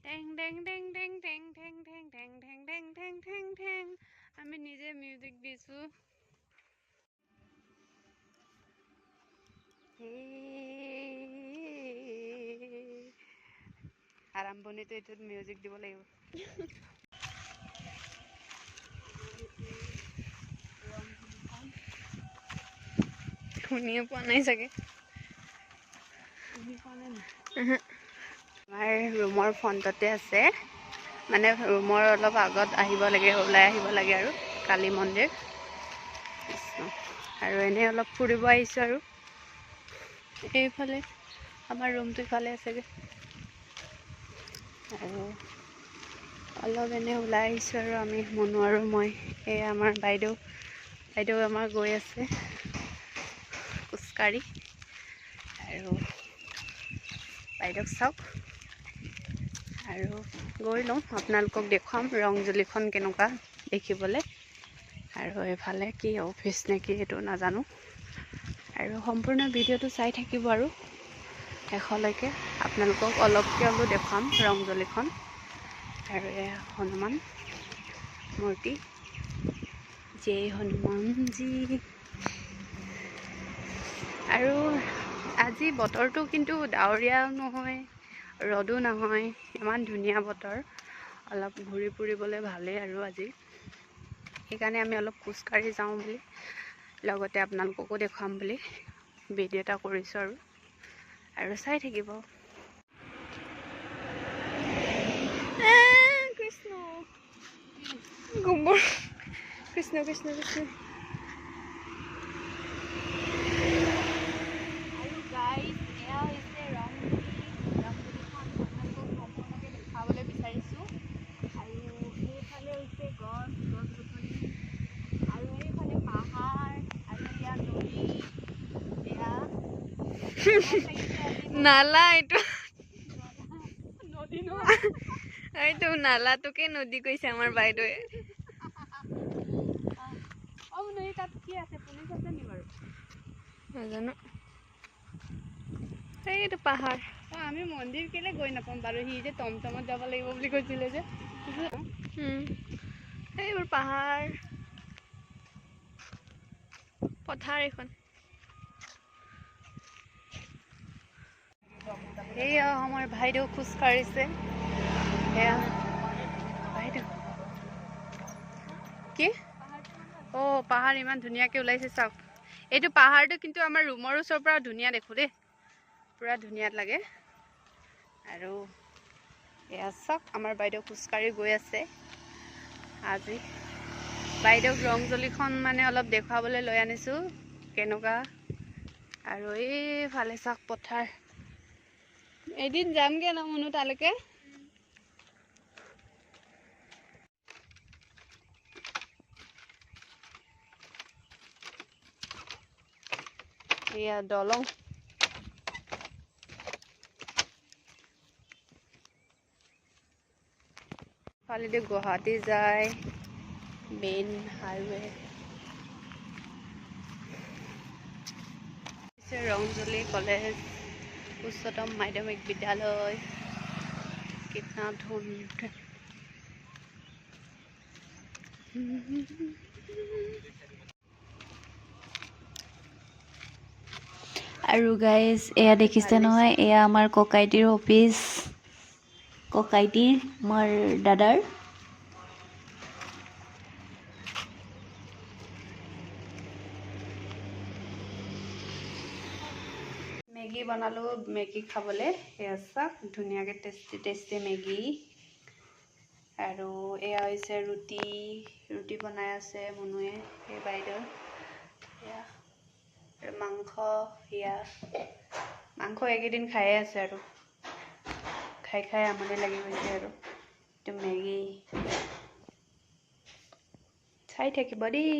টেং টেং টেং টেং টেং টেং টেং টেং টেং টেং টেং টেং টেং আমি নিজে মিউজিক দিছো আৰম্ভণিটো এইটোত মিউজিক দিব লাগিব শুনিয়ে পোৱা নাই চাগে আমাৰ ৰুমৰ ফ্ৰণ্টতে আছে মানে ৰুমৰ অলপ আগত আহিব লাগে ওলাই আহিব লাগে আৰু কালী মন্দিৰ আৰু এনে অলপ ফুৰিব আহিছোঁ আৰু এইফালে আমাৰ ৰুমটো ইফালে আছেগৈ আৰু অলপ এনে ওলাই আহিছোঁ আৰু আমি মনো আৰু মই এই আমাৰ বাইদেউ আমাৰ গৈ আছে খোজকাঢ়ি আৰু বাইদেউক চাওক আৰু গৈ লওঁ আপোনালোকক দেখুৱাম ৰংজুলিখন কেনেকুৱা দেখিবলৈ আৰু এইফালে কি অফিচ নে কি সেইটো নাজানো আৰু সম্পূৰ্ণ ভিডিঅ'টো চাই থাকিব আৰু শেষলৈকে আপোনালোকক অলপকৈ হ'লেও দেখুৱাম ৰংজুলিখন আৰু এয়া হনুমান মূৰ্তি জয় হনুমানজী আৰু আজি বতৰটো কিন্তু ডাৱৰীয়াও নহয় ৰ'দো নহয় ইমান ধুনীয়া বতৰ অলপ ঘূৰি ফুৰিবলৈ ভালেই আৰু আজি সেইকাৰণে আমি অলপ খোজকাঢ়ি যাওঁ বুলি লগতে আপোনালোককো দেখুৱাম বুলি ভিডিঅ' এটা কৰিছোঁ আৰু চাই থাকিব কৃষ্ণ গোবৰ কৃষ্ণ কৃষ্ণ কৃষ্ণ আৰু গাইজ এয়া হৈছে ৰংজুলিখন আপোনালোকক সম্পূৰ্ণকৈ দেখাবলৈ বিচাৰিছোঁ আৰু এইফালে হৈছে গছ গছনি আৰু এইফালে পাহাৰ আৰু ইয়াত নদী এয়া নালা এইটো নদী নহয় এইটো নালাটোকে নদী কৈছে আমাৰ বাইদেৱে তাত কি আছে পুলিচ আছে নি বাৰু নাজানো এইটো পাহাৰ আমি মন্দিৰ কেলে গৈ নাপাম বাৰু সি যে টমটমত যাব লাগিব বুলি কৈছিলে যে এইবোৰ পাহাৰ পথাৰ এখন এয়া আমাৰ বাইদেউ খোজ কাঢ়িছে এয়া বাইদেউ কি অ' পাহাৰ ইমান ধুনীয়াকৈ ওলাইছে চাওক এইটো পাহাৰটো কিন্তু আমাৰ ৰুমৰ ওচৰৰ পৰা ধুনীয়া দেখোঁ দেই পুৰা ধুনীয়া লাগে আৰু এয়া চাওক আমাৰ বাইদেউ খোজকাঢ়ি গৈ আছে আজি বাইদেউক ৰংজুলিখন মানে অলপ দেখুৱাবলৈ লৈ আনিছোঁ কেনেকুৱা আৰু এইফালে চাওক পথাৰ এদিন যামগৈ ন মনো তালৈকে এয়া দলং ফালেদি গুৱাহাটী যায় মেইন হাইৱে ৰংজুলি কলেজ উচ্চতম মাধ্যমিক বিদ্যালয় কিतना ধুনীয়া আৰু গাইজ এয়া দেখিছে নহয় এয়া আমাৰ ককাইটিৰ অফিচ ককাইটিৰ মোৰ দাদাৰ মেগী বনালোঁ মেগী খাবলৈ এয়া চাওক ধুনীয়াকৈ টেষ্টি মেগী আৰু এয়া হৈছে ৰুটি বনাই আছে মনুৱে সেই বাইদেউ এয়া আৰু মাংস এয়া মাংস এইকেইদিন খায়ে আছে আৰু খাই আমনি লাগি গৈছে আৰু এইটো মেগী চাই থাকিব দেই